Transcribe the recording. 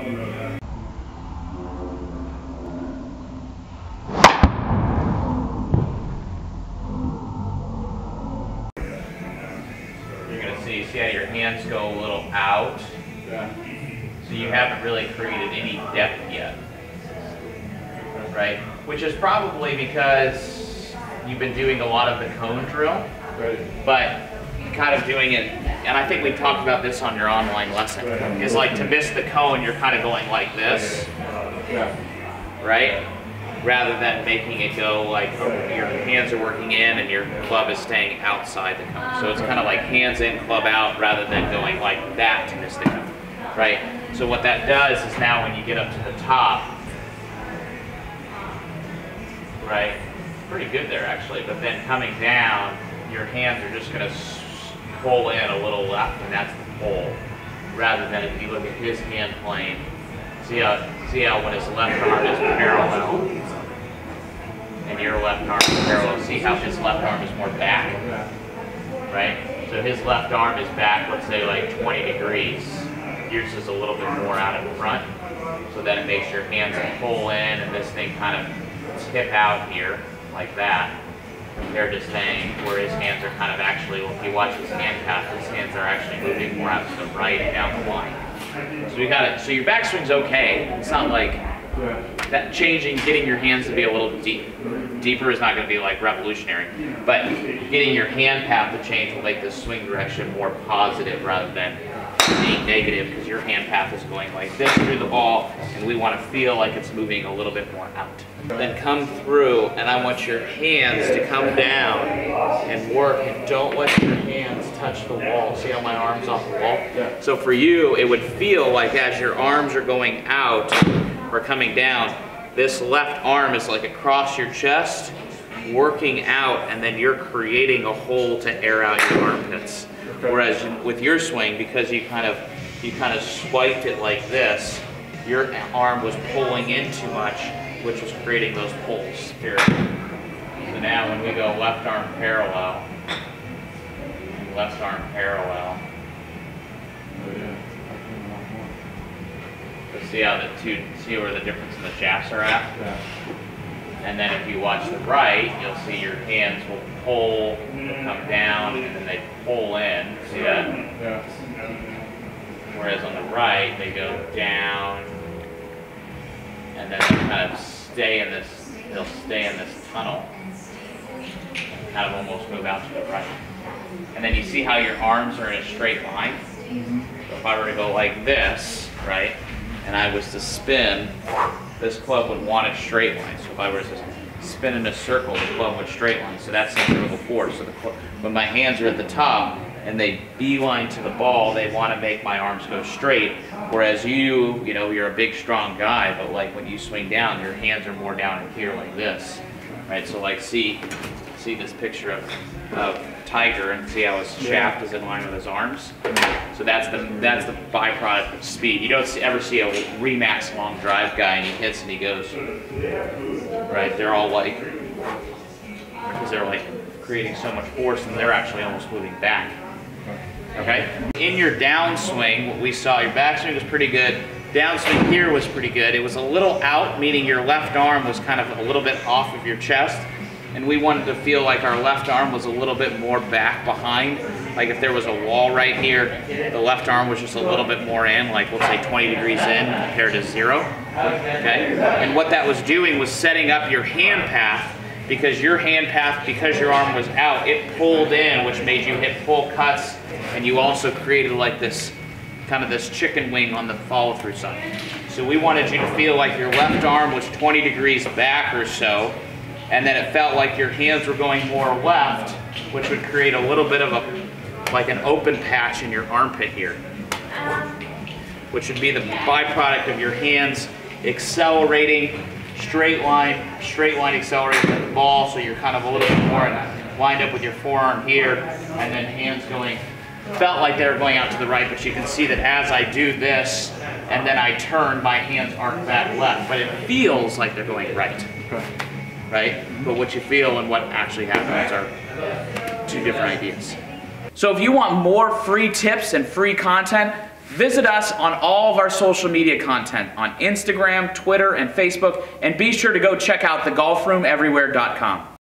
You're going to see how your hands go a little out. So you haven't really created any depth yet. Right? Which is probably because you've been doing a lot of the cone drill, but kind of doing it, and I think we talked about this on your online lesson, is like to miss the cone, you're kind of going like this, right? Rather than making it go like your hands are working in and your club is staying outside the cone. So it's kind of like hands in, club out, rather than going like that to miss the cone, right? So what that does is now when you get up to the top, right? Pretty good there actually, but then coming down, your hands are just going to pull in a little left, and that's the pull. Rather than if you look at his hand plane, see how when his left arm is parallel and your left arm is parallel, see how his left arm is more back, right? So his left arm is back, let's say like 20 degrees. Yours is a little bit more out in front, so that it makes your hands pull in and this thing kind of tip out here like that, compared to staying where his hands are kind of actually, well, if you watch his hand path, his hands are actually moving more out to the right and down the line. So we got it. So your backswing's okay. It's not like that changing, getting your hands to be a little deeper is not going to be like revolutionary, but getting your hand path to change will make the swing direction more positive rather than being negative, because your hand path is going like this through the ball, and we want to feel like it's moving a little bit more out. Then come through, and I want your hands to come down and work, and don't let your hands touch the wall. See how my arm's off the wall? So for you, it would feel like as your arms are going out or coming down, this left arm is like across your chest, working out, and then you're creating a hole to air out your armpits. Whereas with your swing, because you kind of swiped it like this, your arm was pulling in too much, which was creating those pulls here. So now when we go left arm parallel, so see where the difference in the shafts are at? Yeah. And then if you watch the right, you'll see your hands will pull, come down, and then they pull in. See that? Yeah. Whereas on the right, they go down, and then they kind of stay in this. They'll stay in this tunnel, and kind of almost move out to the right. And then you see how your arms are in a straight line. So if I were to go like this, right, and I was to spin, this club would want a straight line. So if I were to spin in a circle, the club would straight line. So that's centrifugal force. So when my hands are at the top and they beeline to the ball, they want to make my arms go straight. Whereas you're a big, strong guy, but like when you swing down, your hands are more down in here like this, right? So like see this picture of Tiger and see how his shaft is in line with his arms. So that's the byproduct of speed. You don't ever see a Remax long drive guy and he hits and he goes, right? They're all like, because they're like creating so much force and they're actually almost moving back. Okay? In your downswing, what we saw, your backswing was pretty good. Downswing here was pretty good. It was a little out, meaning your left arm was kind of a little bit off of your chest. And we wanted to feel like our left arm was a little bit more back behind. Like if there was a wall right here, the left arm was just a little bit more in, like let's say 20 degrees in compared to 0. Okay? And what that was doing was setting up your hand path, because your hand path, because your arm was out, it pulled in, which made you hit full cuts, and you also created like this, kind of this chicken wing on the follow-through side. So we wanted you to feel like your left arm was 20 degrees back or so, and then it felt like your hands were going more left, which would create a little bit of like an open patch in your armpit here, which would be the byproduct of your hands accelerating, straight line accelerating with the ball, so you're kind of a little bit more lined up with your forearm here, and then hands going, felt like they were going out to the right, but you can see that as I do this, and then I turn, my hands arc back left, but it feels like they're going right. Right? But what you feel and what actually happens are two different ideas. So if you want more free tips and free content, Visit us on all of our social media content on Instagram, Twitter, and Facebook, and be sure to go check out thegolfroomeverywhere.com.